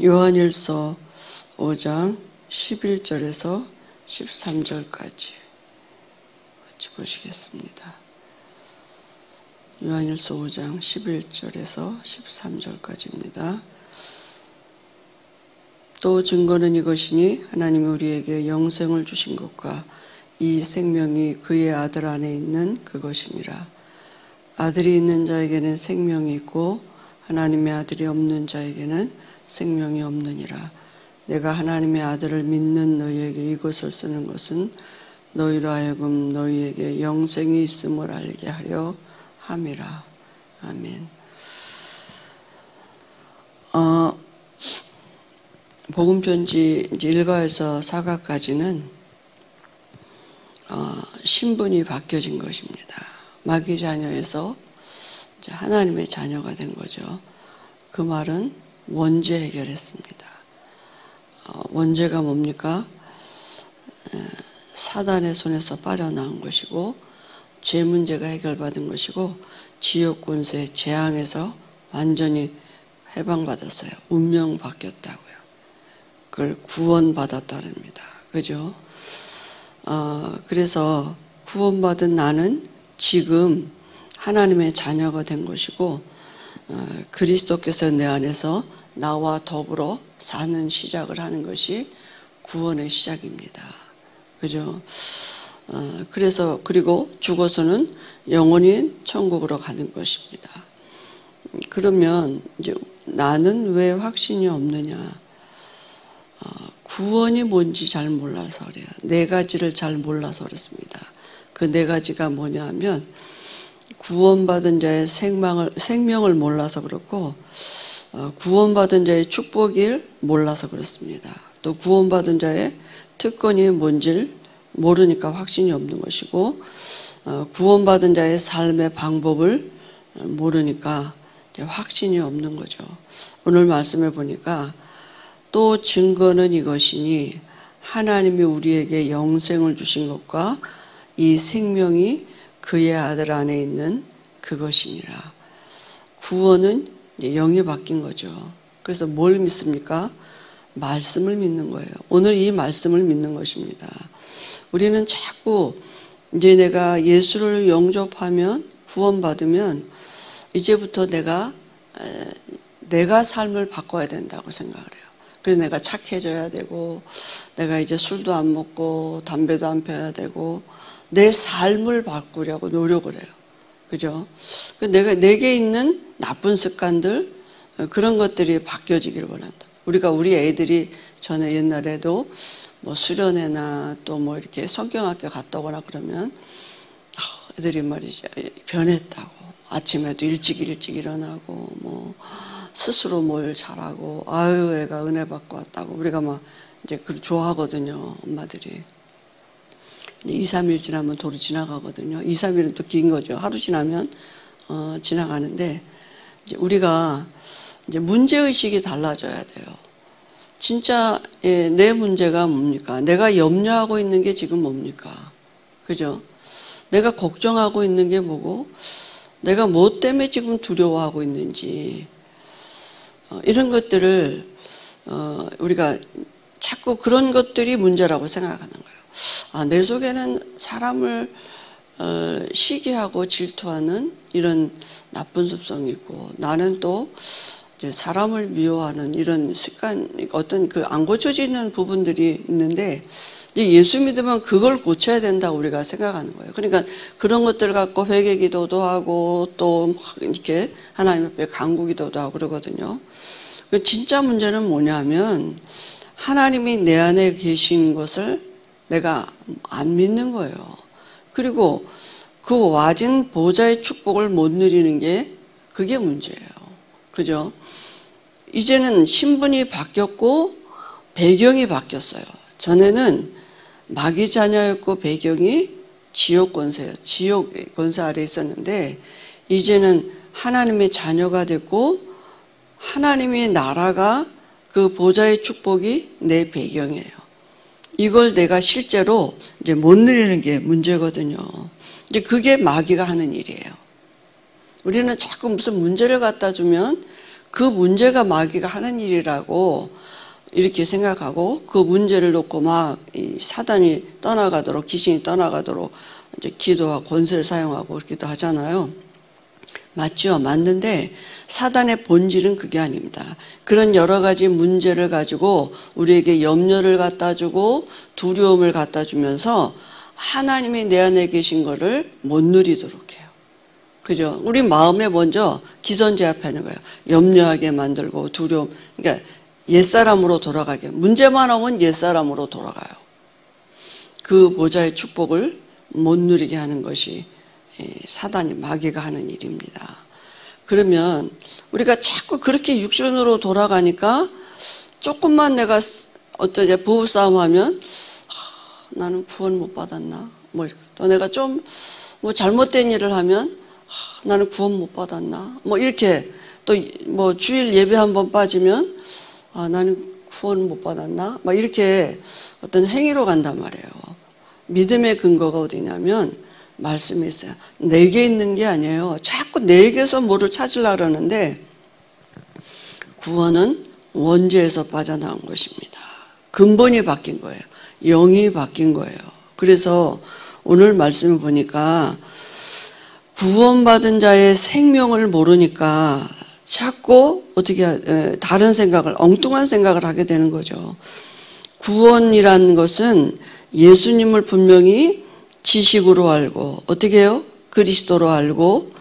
요한일서 5장 11절에서 13절까지 같이 보시겠습니다. 요한일서 5장 11절에서 13절까지입니다. 또 증거는 이것이니 하나님이 우리에게 영생을 주신 것과 이 생명이 그의 아들 안에 있는 그것이니라. 아들이 있는 자에게는 생명이 있고 하나님의 아들이 없는 자에게는 생명이 없느니라. 내가 하나님의 아들을 믿는 너희에게 이것을 쓰는 것은 너희로 하여금 너희에게 영생이 있음을 알게 하려 함이라. 아멘. 복음편지 1가에서 4가까지는 신분이 바뀌어진 것입니다. 마귀 자녀에서 이제 하나님의 자녀가 된 거죠. 그 말은 원죄 해결했습니다. 원죄가 뭡니까? 사단의 손에서 빠져나온 것이고 죄 문제가 해결받은 것이고 지옥 권세 재앙에서 완전히 해방받았어요. 운명 바뀌었다고요. 그걸 구원받았다랍니다. 그죠? 그래서 구원받은 나는 지금 하나님의 자녀가 된 것이고 그리스도께서 내 안에서 나와 더불어 사는 시작을 하는 것이 구원의 시작입니다. 그죠? 그래서 그리고 죽어서는 영원히 천국으로 가는 것입니다. 그러면 이제 나는 왜 확신이 없느냐? 구원이 뭔지 잘 몰라서 그래요. 네 가지를 잘 몰라서 그렇습니다. 그 네 가지가 뭐냐 하면 구원받은 자의 생명을 몰라서 그렇고 구원받은 자의 축복을 몰라서 그렇습니다. 또 구원받은 자의 특권이 뭔지를 모르니까 확신이 없는 것이고 구원받은 자의 삶의 방법을 모르니까 확신이 없는 거죠. 오늘 말씀에 보니까 또 증거는 이것이니 하나님이 우리에게 영생을 주신 것과 이 생명이 그의 아들 안에 있는 그것이니라. 구원은 영이 바뀐 거죠. 그래서 뭘 믿습니까? 말씀을 믿는 거예요. 오늘 이 말씀을 믿는 것입니다. 우리는 자꾸 이제 내가 예수를 영접하면 구원받으면 이제부터 내가 삶을 바꿔야 된다고 생각을 해요. 그래서 내가 착해져야 되고 내가 이제 술도 안 먹고 담배도 안 펴야 되고 내 삶을 바꾸려고 노력을 해요. 그죠? 내게 있는 나쁜 습관들 그런 것들이 바뀌어지기를 원한다. 우리 애들이 전에 옛날에도 뭐 수련회나 또 뭐 이렇게 성경학교 갔다 오거나 그러면 애들이 말이죠. 변했다고. 아침에도 일찍 일어나고 뭐 스스로 뭘 잘하고 아유 애가 은혜 받고 왔다고 우리가 막 이제 그 좋아하거든요. 엄마들이. 2, 3일 지나면 도로 지나가거든요. 2, 3일은 또 긴 거죠. 하루 지나면 지나가는데 이제 우리가 이제 문제의식이 달라져야 돼요. 진짜 내 문제가 뭡니까? 내가 염려하고 있는 게 지금 뭡니까? 그죠? 내가 걱정하고 있는 게 뭐고 내가 뭐 때문에 지금 두려워하고 있는지 이런 것들을 우리가 자꾸 그런 것들이 문제라고 생각하는 거예요. 내 속에는 사람을 시기하고 질투하는 이런 나쁜 습성이 있고 나는 또 이제 사람을 미워하는 이런 습관, 어떤 그 안 고쳐지는 부분들이 있는데 이제 예수 믿으면 그걸 고쳐야 된다고 우리가 생각하는 거예요. 그러니까 그런 것들을 갖고 회개 기도도 하고 또 이렇게 하나님 앞에 간구 기도도 하고 그러거든요. 진짜 문제는 뭐냐면 하나님이 내 안에 계신 것을 내가 안 믿는 거예요. 그리고 그 와진 보좌의 축복을 못 누리는 게 그게 문제예요. 그죠? 이제는 신분이 바뀌었고 배경이 바뀌었어요. 전에는 마귀 자녀였고 배경이 지옥 권세예요. 지옥 권세 아래 있었는데 이제는 하나님의 자녀가 됐고 하나님의 나라가 그 보좌의 축복이 내 배경이에요. 이걸 내가 실제로 이제 못 누리는 게 문제거든요. 이제 그게 마귀가 하는 일이에요. 우리는 자꾸 무슨 문제를 갖다 주면 그 문제가 마귀가 하는 일이라고 이렇게 생각하고 그 문제를 놓고 막 이 사단이 떠나가도록, 귀신이 떠나가도록 이제 기도와 권세를 사용하고 그렇기도 하잖아요. 맞죠? 맞는데 사단의 본질은 그게 아닙니다. 그런 여러 가지 문제를 가지고 우리에게 염려를 갖다 주고 두려움을 갖다 주면서 하나님이 내 안에 계신 거를 못 누리도록 해요. 그죠? 우리 마음에 먼저 기선제압하는 거예요. 염려하게 만들고 두려움. 그러니까 옛사람으로 돌아가게. 문제만 오면 옛사람으로 돌아가요. 그 보좌의 축복을 못 누리게 하는 것이 사단이 마귀가 하는 일입니다. 그러면 우리가 자꾸 그렇게 육신으로 돌아가니까 조금만 내가 어쩌냐 부부싸움하면 나는 구원 못 받았나? 뭐 또 내가 좀 뭐 잘못된 일을 하면 나는 구원 못 받았나? 뭐 이렇게 또 뭐 주일 예배 한번 빠지면 나는 구원 못 받았나? 막 이렇게 어떤 행위로 간단 말이에요. 믿음의 근거가 어디냐면 말씀이 있어요. 내게 있는 게 아니에요. 자꾸 내게서 뭐를 찾으려고 그러는데 구원은 원죄에서 빠져나온 것입니다. 근본이 바뀐 거예요. 영이 바뀐 거예요. 그래서 오늘 말씀을 보니까 구원받은 자의 생명을 모르니까 자꾸 어떻게 다른 생각을, 엉뚱한 생각을 하게 되는 거죠. 구원이라는 것은 예수님을 분명히 지식으로 알고 어떻게 해요? 그리스도로 알고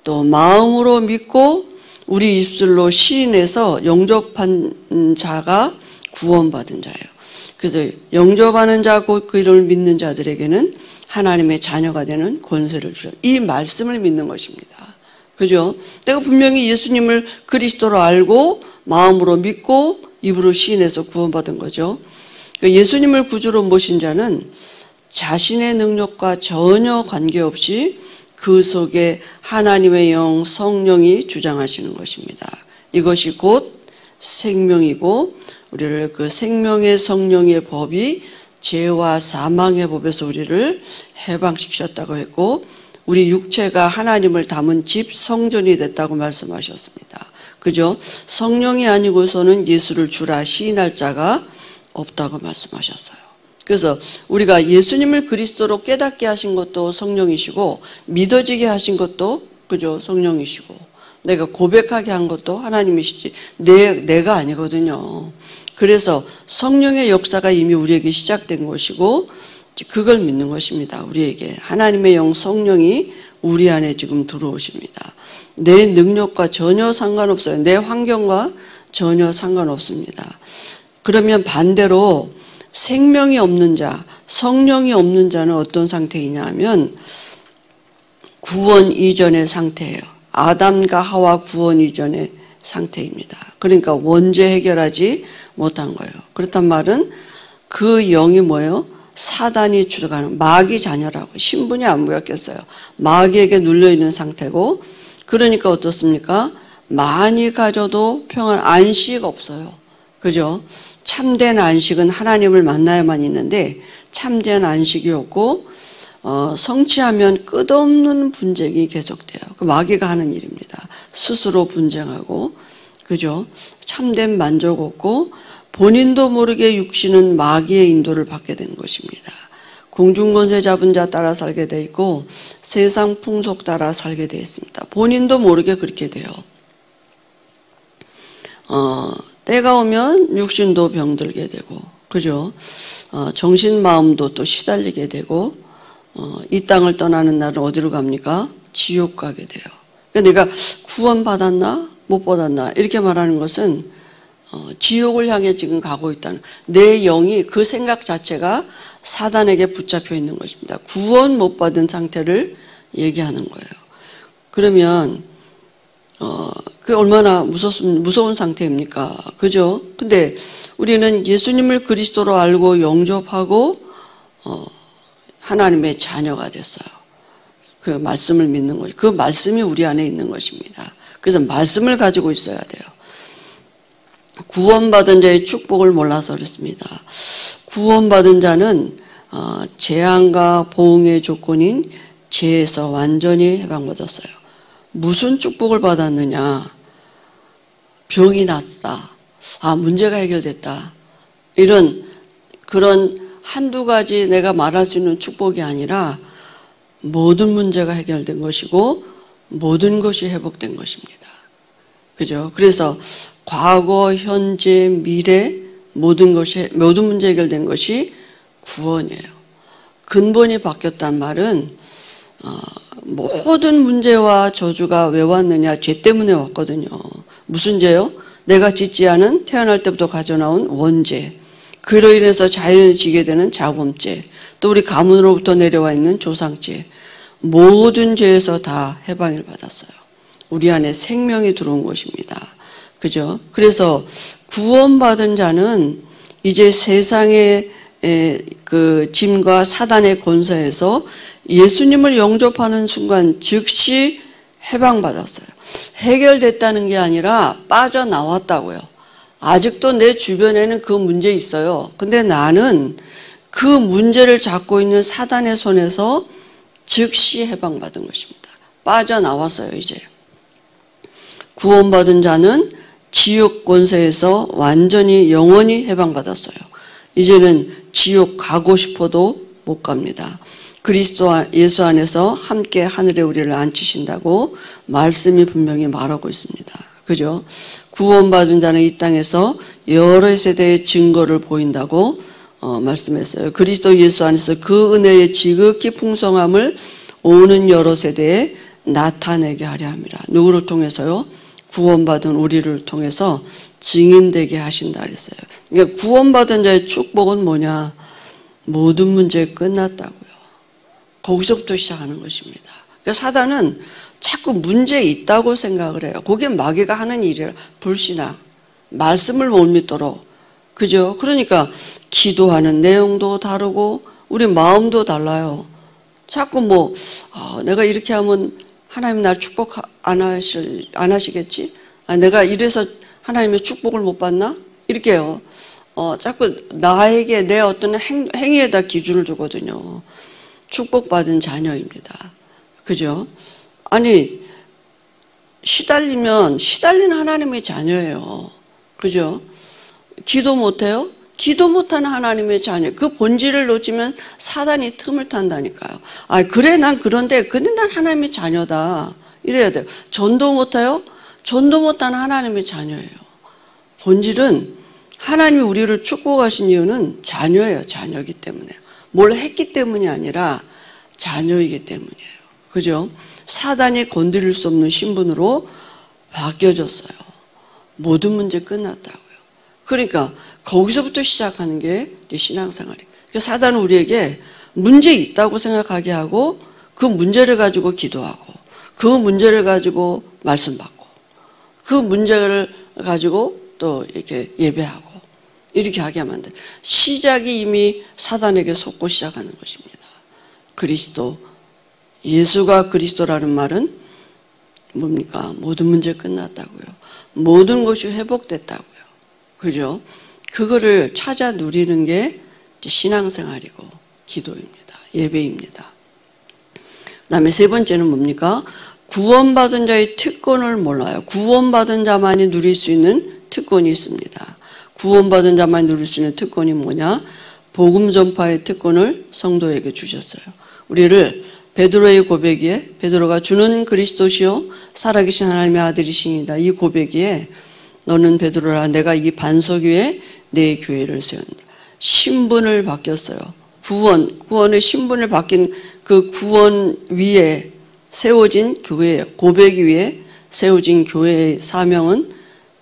또 마음으로 믿고 우리 입술로 시인해서 영접한 자가 구원받은 자예요. 그래서 영접하는 자고 그 이름을 믿는 자들에게는 하나님의 자녀가 되는 권세를 주셔. 이 말씀을 믿는 것입니다. 그죠? 내가 분명히 예수님을 그리스도로 알고 마음으로 믿고 입으로 시인해서 구원받은 거죠. 예수님을 구주로 모신 자는 자신의 능력과 전혀 관계없이 그 속에 하나님의 영 성령이 주장하시는 것입니다. 이것이 곧 생명이고 우리를 그 생명의 성령의 법이 죄와 사망의 법에서 우리를 해방시키셨다고 했고 우리 육체가 하나님을 담은 집 성전이 됐다고 말씀하셨습니다. 그죠? 성령이 아니고서는 예수를 주라 시인할 자가 없다고 말씀하셨어요. 그래서 우리가 예수님을 그리스도로 깨닫게 하신 것도 성령이시고 믿어지게 하신 것도 그죠? 성령이시고 내가 고백하게 한 것도 하나님이시지 내가 아니거든요. 그래서 성령의 역사가 이미 우리에게 시작된 것이고 그걸 믿는 것입니다. 우리에게 하나님의 영 성령이 우리 안에 지금 들어오십니다. 내 능력과 전혀 상관없어요. 내 환경과 전혀 상관없습니다. 그러면 반대로 생명이 없는 자, 성령이 없는 자는 어떤 상태이냐 하면 구원 이전의 상태예요. 아담과 하와 구원 이전의 상태입니다. 그러니까 원죄 해결하지 못한 거예요. 그렇단 말은 그 영이 뭐예요? 사단이 주장하는 마귀 자녀라고 신분이 안 바뀌었어요. 마귀에게 눌려있는 상태고 그러니까 어떻습니까? 많이 가져도 평안 안식 없어요. 그죠? 참된 안식은 하나님을 만나야만 있는데 참된 안식이 없고 성취하면 끝없는 분쟁이 계속돼요. 그 마귀가 하는 일입니다. 스스로 분쟁하고 그죠? 참된 만족 없고 본인도 모르게 육신은 마귀의 인도를 받게 되는 것입니다. 공중권세 잡은 자 따라 살게 돼 있고 세상 풍속 따라 살게 돼 있습니다. 본인도 모르게 그렇게 돼요. 때가 오면 육신도 병들게 되고 그죠? 정신 마음도 또 시달리게 되고 이 땅을 떠나는 날은 어디로 갑니까? 지옥 가게 돼요. 그러니까 내가 구원 받았나 못 받았나 이렇게 말하는 것은 지옥을 향해 지금 가고 있다는 내 영이 그 생각 자체가 사단에게 붙잡혀 있는 것입니다. 구원 못 받은 상태를 얘기하는 거예요. 그러면 그게 얼마나 무서운 상태입니까? 그죠? 근데 우리는 예수님을 그리스도로 알고 영접하고 하나님의 자녀가 됐어요. 그 말씀을 믿는 거죠. 그 말씀이 우리 안에 있는 것입니다. 그래서 말씀을 가지고 있어야 돼요. 구원받은 자의 축복을 몰라서 그렇습니다. 구원받은 자는 재앙과 보응의 조건인 죄에서 완전히 해방받았어요. 무슨 축복을 받았느냐? 병이 났다. 아, 문제가 해결됐다. 그런 한두 가지 내가 말할 수 있는 축복이 아니라 모든 문제가 해결된 것이고 모든 것이 회복된 것입니다. 그죠? 그래서 과거, 현재, 미래 모든 문제 해결된 것이 구원이에요. 근본이 바뀌었단 말은 모든 문제와 저주가 왜 왔느냐? 죄 때문에 왔거든요. 무슨 죄요? 내가 짓지 않은 태어날 때부터 가져나온 원죄. 그로 인해서 자연이 지게 되는 자범죄. 또 우리 가문으로부터 내려와 있는 조상죄. 모든 죄에서 다 해방을 받았어요. 우리 안에 생명이 들어온 것입니다. 그죠? 그래서 구원받은 자는 이제 세상의 그 짐과 사단의 권세에서 예수님을 영접하는 순간 즉시 해방받았어요. 해결됐다는 게 아니라 빠져나왔다고요. 아직도 내 주변에는 그 문제 있어요. 근데 나는 그 문제를 잡고 있는 사단의 손에서 즉시 해방받은 것입니다. 빠져나왔어요, 이제. 구원받은 자는 지옥 권세에서 완전히 영원히 해방받았어요. 이제는 지옥 가고 싶어도 못 갑니다. 그리스도 예수 안에서 함께 하늘에 우리를 앉히신다고 말씀이 분명히 말하고 있습니다. 그죠? 구원받은 자는 이 땅에서 여러 세대의 증거를 보인다고 말씀했어요. 그리스도 예수 안에서 그 은혜의 지극히 풍성함을 오는 여러 세대에 나타내게 하려 합니다. 누구를 통해서요? 구원받은 우리를 통해서 증인되게 하신다 그랬어요. 그러니까 구원받은 자의 축복은 뭐냐? 모든 문제 끝났다고요. 거기서부터 시작하는 것입니다. 그러니까 사단은 자꾸 문제 있다고 생각을 해요. 그게 마귀가 하는 일이라. 불신앙, 말씀을 못 믿도록. 그죠? 그러니까 기도하는 내용도 다르고 우리 마음도 달라요. 자꾸 내가 이렇게 하면 하나님 날 축복 안 하시겠지? 내가 이래서 하나님의 축복을 못 받나? 이렇게요. 자꾸 나에게 내 어떤 행위에다 기준을 두거든요. 축복받은 자녀입니다. 그죠? 아니, 시달린 하나님의 자녀예요. 그죠? 기도 못해요? 기도 못하는 하나님의 자녀. 그 본질을 놓치면 사단이 틈을 탄다니까요. 그래, 난 그런데, 근데 난 하나님의 자녀다. 이래야 돼요. 전도 못해요? 전도 못하는 하나님의 자녀예요. 본질은 하나님이 우리를 축복하신 이유는 자녀예요. 자녀이기 때문에. 뭘 했기 때문이 아니라 자녀이기 때문이에요. 그죠? 사단이 건드릴 수 없는 신분으로 바뀌어졌어요. 모든 문제 끝났다고요. 그러니까 거기서부터 시작하는 게 신앙생활이에요. 그러니까 사단은 우리에게 문제 있다고 생각하게 하고 그 문제를 가지고 기도하고 그 문제를 가지고 말씀 받고 그 문제를 가지고 또 이렇게 예배하고 이렇게 하게 하면 안 돼요. 시작이 이미 사단에게 속고 시작하는 것입니다. 그리스도, 예수가 그리스도라는 말은 뭡니까? 모든 문제 끝났다고요. 모든 것이 회복됐다고요. 그죠? 그거를 찾아 누리는 게 신앙생활이고 기도입니다. 예배입니다. 그 다음에 세 번째는 뭡니까? 구원받은 자의 특권을 몰라요. 구원받은 자만이 누릴 수 있는 특권이 있습니다. 구원받은 자만이 누릴 수 있는 특권이 뭐냐? 복음 전파의 특권을 성도에게 주셨어요. 우리를 베드로의 고백이에 베드로가 주는 그리스도시요 살아계신 하나님의 아들이시니다. 이 고백이에 너는 베드로라 내가 이 반석 위에 내 교회를 세운다. 신분을 바뀌었어요. 구원의 신분을 바뀐 그 구원 위에 세워진 교회예요. 고백 위에 세워진 교회의 사명은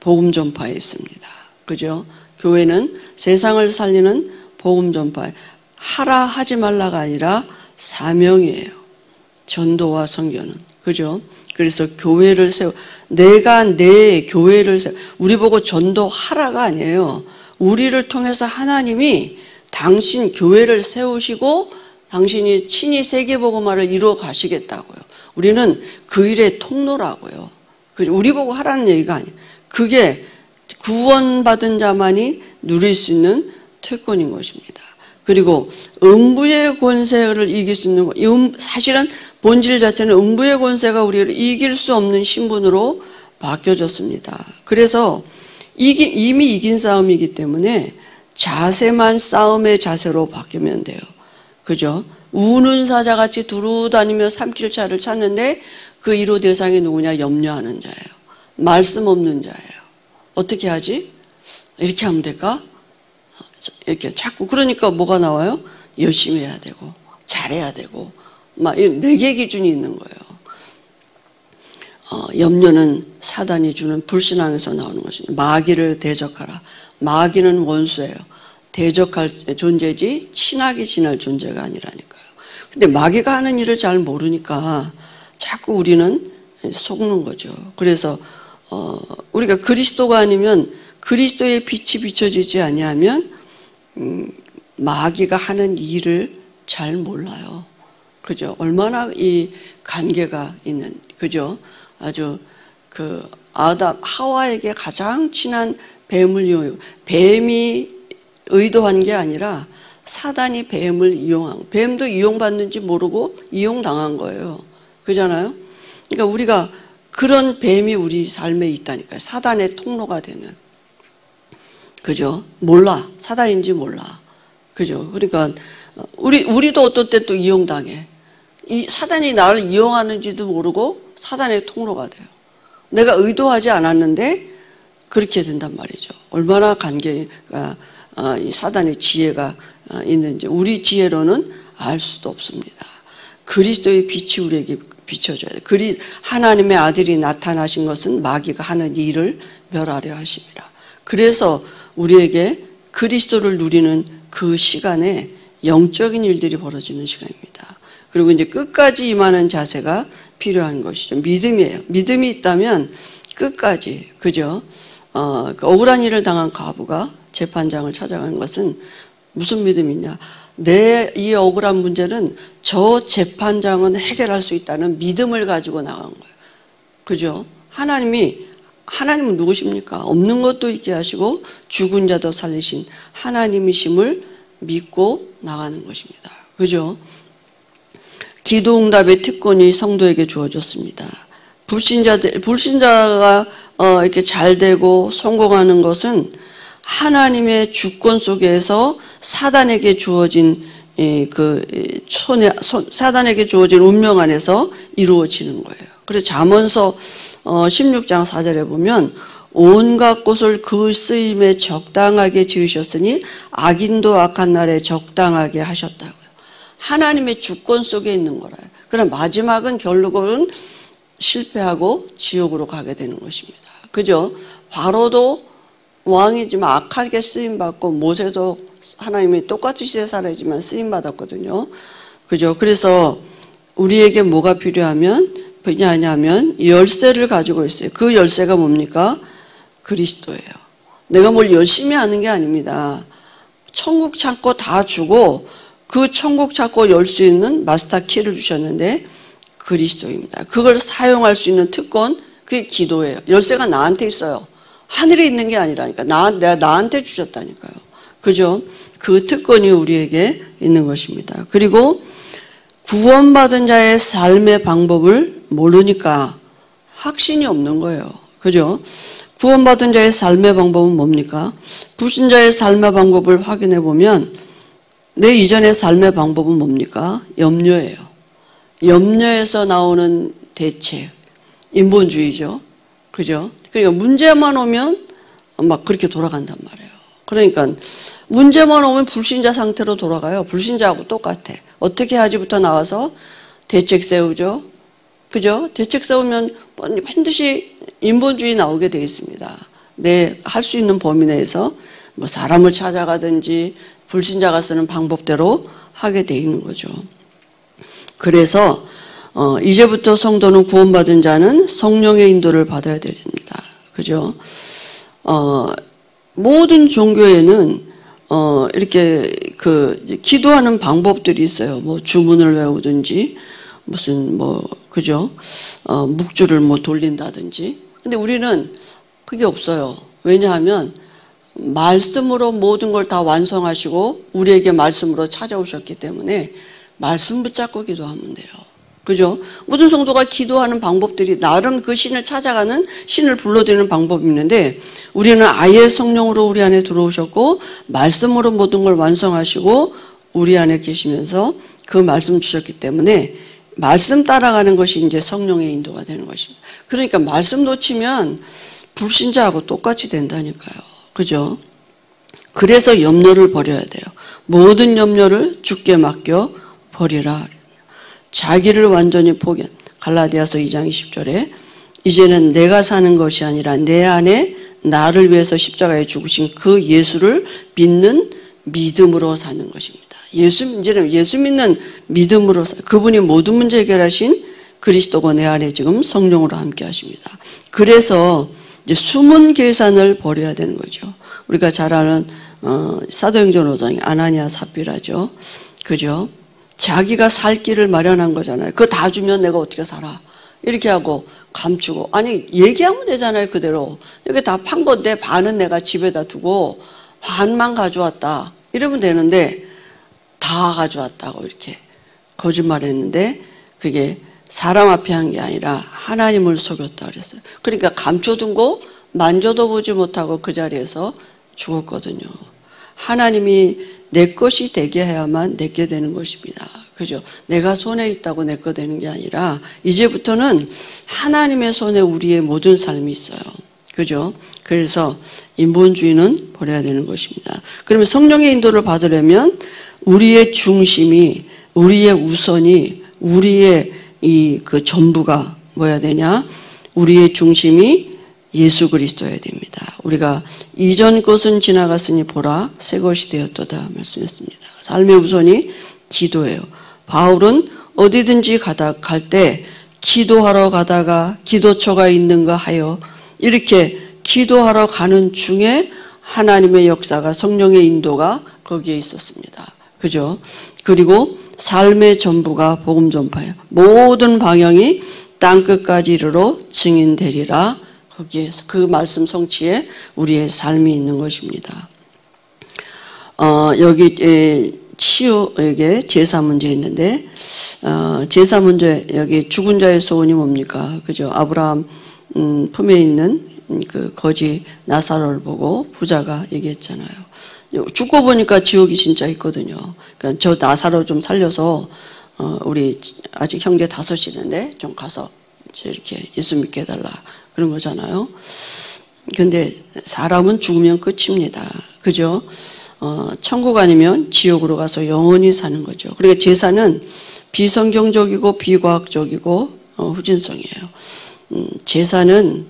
복음 전파에 있습니다. 그죠? 교회는 세상을 살리는 복음 전파에 하라 하지 말라가 아니라 사명이에요. 전도와 선교는. 그죠? 그래서 교회를 내가 내 교회를 우리 보고 전도하라가 아니에요. 우리를 통해서 하나님이 당신 교회를 세우시고 당신이 친히 세계복음화를 이루어 가시겠다고요. 우리는 그 일의 통로라고요. 우리 보고 하라는 얘기가 아니에요. 그게 구원받은 자만이 누릴 수 있는 특권인 것입니다. 그리고 음부의 권세를 이길 수 있는 것. 사실은 본질 자체는 음부의 권세가 우리를 이길 수 없는 신분으로 바뀌어졌습니다. 그래서 이미 이긴 싸움이기 때문에 자세만 싸움의 자세로 바뀌면 돼요. 그죠? 우는 사자같이 두루다니며 삼킬차를 찾는데 그 1호 대상이 누구냐? 염려하는 자예요. 말씀 없는 자예요. 어떻게 하지? 이렇게 하면 될까? 이렇게 자꾸 그러니까 뭐가 나와요? 열심히 해야 되고 잘해야 되고 막 4개 기준이 있는 거예요. 염려는 사단이 주는 불신앙에서 나오는 것이죠. 마귀를 대적하라. 마귀는 원수예요. 대적할 존재지 친하게 지낼 존재가 아니라니까요. 근데 마귀가 하는 일을 잘 모르니까 자꾸 우리는 속는 거죠. 그래서 우리가 그리스도가 아니면 그리스도의 빛이 비춰지지 아니하면 마귀가 하는 일을 잘 몰라요. 그죠? 얼마나 이 관계가 있는, 그죠? 아주 하와에게 가장 친한 뱀을 이용해, 뱀이 의도한 게 아니라 사단이 뱀을 뱀도 이용받는지 모르고 이용당한 거예요. 그잖아요? 그러니까 우리가 그런 뱀이 우리 삶에 있다니까요. 사단의 통로가 되는. 그죠? 몰라. 사단인지 몰라. 그죠? 그러니까 우리도 어떤 때 또 이용당해. 이 사단이 나를 이용하는지도 모르고 사단의 통로가 돼요. 내가 의도하지 않았는데 그렇게 된단 말이죠. 얼마나 관계가 이 사단의 지혜가 있는지 우리 지혜로는 알 수도 없습니다. 그리스도의 빛이 우리에게 비춰져야 돼요. 하나님의 아들이 나타나신 것은 마귀가 하는 일을 멸하려 하십니다. 그래서 우리에게 그리스도를 누리는 그 시간에 영적인 일들이 벌어지는 시간입니다. 그리고 이제 끝까지 임하는 자세가 필요한 것이죠. 믿음이에요. 믿음이 있다면 끝까지, 그죠? 억울한 일을 당한 과부가 재판장을 찾아간 것은 무슨 믿음이냐? 내 이 억울한 문제는 저 재판장은 해결할 수 있다는 믿음을 가지고 나간 거예요. 그죠? 하나님은 누구십니까? 없는 것도 있게 하시고 죽은 자도 살리신 하나님이심을 믿고 나가는 것입니다. 그죠? 기도응답의 특권이 성도에게 주어졌습니다. 불신자가 이렇게 잘 되고 성공하는 것은 하나님의 주권 속에서 사단에게 주어진 사단에게 주어진 운명 안에서 이루어지는 거예요. 그래서 잠언서 16장 4절에 보면 온갖 곳을 그 쓰임에 적당하게 지으셨으니 악인도 악한 날에 적당하게 하셨다고요. 하나님의 주권 속에 있는 거라요. 그럼 마지막은 결국은 실패하고 지옥으로 가게 되는 것입니다. 그죠? 바로도 왕이지만 악하게 쓰임받고 모세도 하나님이 똑같은 시대에 살아야지만 쓰임받았거든요. 그죠? 그래서 우리에게 뭐가 필요하냐면 열쇠를 가지고 있어요. 그 열쇠가 뭡니까? 그리스도예요. 내가 뭘 열심히 하는 게 아닙니다. 천국 찾고 다 주고 그 천국 찾고 열 수 있는 마스터 키를 주셨는데 그리스도입니다. 그걸 사용할 수 있는 특권, 그게 기도예요. 열쇠가 나한테 있어요. 하늘에 있는 게 아니라니까. 내가 나한테 주셨다니까요. 그죠? 그 특권이 우리에게 있는 것입니다. 그리고 구원받은 자의 삶의 방법을 모르니까 확신이 없는 거예요. 그죠? 구원받은 자의 삶의 방법은 뭡니까? 불신자의 삶의 방법을 확인해 보면 내 이전의 삶의 방법은 뭡니까? 염려예요. 염려에서 나오는 대책, 인본주의죠. 그죠? 그러니까 문제만 오면 막 그렇게 돌아간단 말이에요. 그러니까 문제만 오면 불신자 상태로 돌아가요. 불신자하고 똑같아. 어떻게 하지부터 나와서 대책 세우죠. 그죠? 대책 세우면 반드시 인본주의 나오게 되어 있습니다. 내 할 수 있는 범위 내에서 뭐 사람을 찾아가든지 불신자가 쓰는 방법대로 하게 되어 있는 거죠. 그래서 이제부터 성도는 구원받은 자는 성령의 인도를 받아야 됩니다. 그죠? 모든 종교에는 이렇게 기도하는 방법들이 있어요. 뭐 주문을 외우든지 무슨 그죠? 묵주를 돌린다든지. 근데 우리는 그게 없어요. 왜냐하면 말씀으로 모든 걸 다 완성하시고 우리에게 말씀으로 찾아오셨기 때문에 말씀 붙잡고 기도하면 돼요. 그죠? 모든 성도가 기도하는 방법들이 나름 그 신을 찾아가는, 신을 불러드리는 방법이 있는데, 우리는 아예 성령으로 우리 안에 들어오셨고 말씀으로 모든 걸 완성하시고 우리 안에 계시면서 그 말씀 주셨기 때문에 말씀 따라가는 것이 이제 성령의 인도가 되는 것입니다. 그러니까 말씀 놓치면 불신자하고 똑같이 된다니까요. 그죠? 그래서 염려를 버려야 돼요. 모든 염려를 주께 맡겨 버리라. 자기를 완전히 포기한, 갈라디아서 2장 20절에 이제는 내가 사는 것이 아니라 내 안에 나를 위해서 십자가에 죽으신 그 예수를 믿는 믿음으로 사는 것입니다. 이제는 예수 믿는 믿음으로, 그분이 모든 문제 해결하신 그리스도가 내 안에 지금 성령으로 함께 하십니다. 그래서 이제 숨은 계산을 버려야 되는 거죠. 우리가 잘 아는 사도행전 5장의 아나니아 삽비라죠. 그죠? 자기가 살 길을 마련한 거잖아요. 그거 다 주면 내가 어떻게 살아? 이렇게 하고 감추고, 아니 얘기하면 되잖아요. 그대로 여기 다 판 건데 반은 내가 집에다 두고 반만 가져왔다 이러면 되는데 다 가져왔다고 이렇게 거짓말했는데 그게 사람 앞에 한 게 아니라 하나님을 속였다 그랬어요. 그러니까 감춰둔 거 만져도 보지 못하고 그 자리에서 죽었거든요. 하나님이 내 것이 되게 해야만 내게 되는 것입니다. 그죠? 내가 손에 있다고 내 거 되는 게 아니라 이제부터는 하나님의 손에 우리의 모든 삶이 있어요. 그죠? 그래서 인본주의는 버려야 되는 것입니다. 그러면 성령의 인도를 받으려면 우리의 중심이, 우리의 우선이, 우리의 그 전부가 뭐야 되냐? 우리의 중심이 예수 그리스도여야 됩니다. 우리가 이전 것은 지나갔으니 보라 새 것이 되었도다 말씀했습니다. 삶의 우선이 기도예요. 바울은 어디든지 갈 때 기도하러 가다가 기도처가 있는가 하여 이렇게 기도하러 가는 중에 하나님의 역사가, 성령의 인도가 거기에 있었습니다. 그죠? 그리고 삶의 전부가 복음 전파예요. 모든 방향이 땅끝까지 이르러 증인되리라. 거기에 그 말씀 성취에 우리의 삶이 있는 것입니다. 여기 치유에게 제사 문제 있는데, 제사 문제, 여기 죽은 자의 소원이 뭡니까? 그죠? 아브라함 품에 있는 그 거지 나사로를 보고 부자가 얘기했잖아요. 죽고 보니까 지옥이 진짜 있거든요. 그러니까 저 나사로 좀 살려서 우리 아직 형제 5이는데 좀 가서 이렇게 예수 믿게 해달라 그런 거잖아요. 근데 사람은 죽으면 끝입니다. 그죠? 천국 아니면 지옥으로 가서 영원히 사는 거죠. 그러니까 제사는 비성경적이고 비과학적이고 후진성이에요. 제사는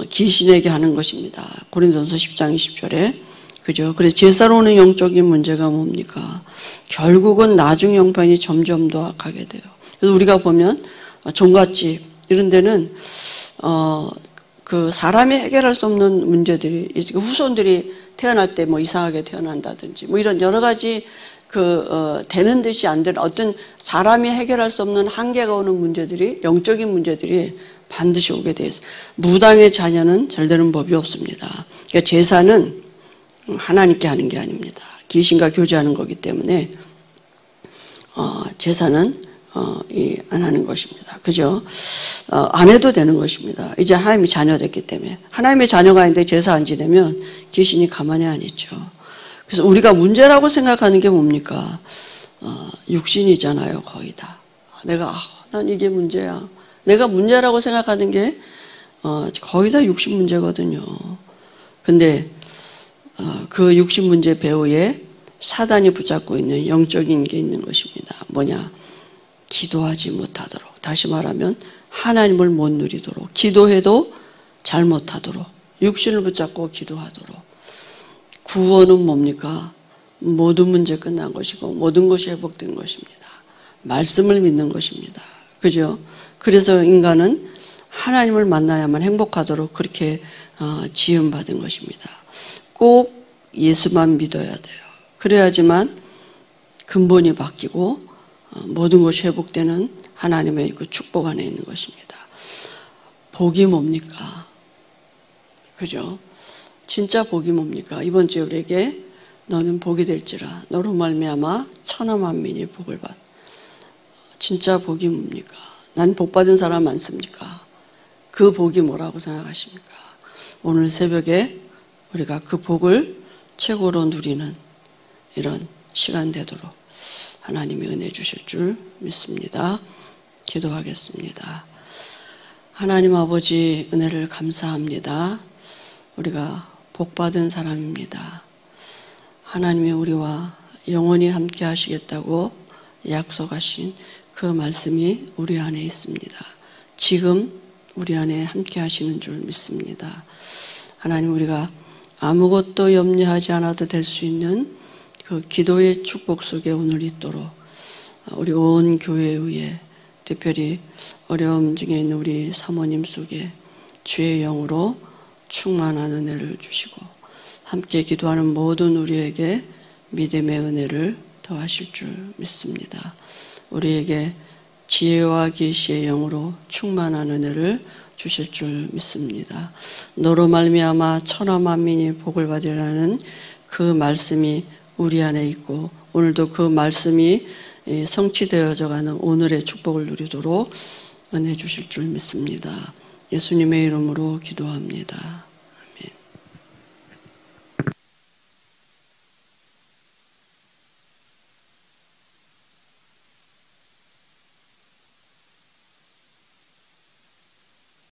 귀신에게 하는 것입니다. 고린도전서 10장 20절에. 그죠? 그래서 제사로 오는 영적인 문제가 뭡니까? 결국은 나중 형편이 점점 더 악하게 돼요. 그래서 우리가 보면 종갓집 이런 데는 그 사람이 해결할 수 없는 문제들이, 후손들이 태어날 때 뭐 이상하게 태어난다든지 뭐 이런 여러 가지 되는 듯이 안 되는 어떤 사람이 해결할 수 없는 한계가 오는 문제들이, 영적인 문제들이 반드시 오게 돼 있어요. 무당의 자녀는 잘 되는 법이 없습니다. 그러니까 제사는 하나님께 하는 게 아닙니다. 귀신과 교제하는 거기 때문에 제사는 안 하는 것입니다. 그죠? 안 해도 되는 것입니다. 이제 하나님의 자녀 됐기 때문에. 하나님의 자녀가 아닌데 제사 안 지내면 귀신이 가만히 안 있죠. 그래서 우리가 문제라고 생각하는 게 뭡니까? 육신이잖아요, 거의 다. 난 이게 문제야. 내가 문제라고 생각하는 게 거의 다 육신 문제거든요. 근데 그 육신 문제 배후에 사단이 붙잡고 있는 영적인 게 있는 것입니다. 뭐냐? 기도하지 못하도록, 다시 말하면 하나님을 못 누리도록, 기도해도 잘 못하도록, 육신을 붙잡고 기도하도록. 구원은 뭡니까? 모든 문제 끝난 것이고 모든 것이 회복된 것입니다. 말씀을 믿는 것입니다. 그죠? 그래서 인간은 하나님을 만나야만 행복하도록 그렇게 지음받은 것입니다. 꼭 예수만 믿어야 돼요. 그래야지만 근본이 바뀌고 모든 것이 회복되는 하나님의 그 축복 안에 있는 것입니다. 복이 뭡니까? 그죠? 진짜 복이 뭡니까? 이번 주에 우리에게 너는 복이 될지라 너로 말미암아 천하 만민이 복을 받. 진짜 복이 뭡니까? 난 복 받은 사람 많습니까? 그 복이 뭐라고 생각하십니까? 오늘 새벽에 우리가 그 복을 최고로 누리는 이런 시간 되도록 하나님이 은혜 주실 줄 믿습니다. 기도하겠습니다. 하나님 아버지 은혜를 감사합니다. 우리가 복 받은 사람입니다. 하나님이 우리와 영원히 함께 하시겠다고 약속하신 그 말씀이 우리 안에 있습니다. 지금 우리 안에 함께 하시는 줄 믿습니다. 하나님, 우리가 아무것도 염려하지 않아도 될 수 있는 그 기도의 축복 속에 오늘 있도록 우리 온 교회 위에, 특별히 어려움 중에 있는 우리 사모님 속에 주의 영으로 충만한 은혜를 주시고 함께 기도하는 모든 우리에게 믿음의 은혜를 더하실 줄 믿습니다. 우리에게 지혜와 계시의 영으로 충만한 은혜를 주실 줄 믿습니다. 너로 말미암아 천하 만민이 복을 받으라는 그 말씀이 우리 안에 있고 오늘도 그 말씀이 성취되어져 가는 오늘의 축복을 누리도록 은혜 주실 줄 믿습니다. 예수님의 이름으로 기도합니다.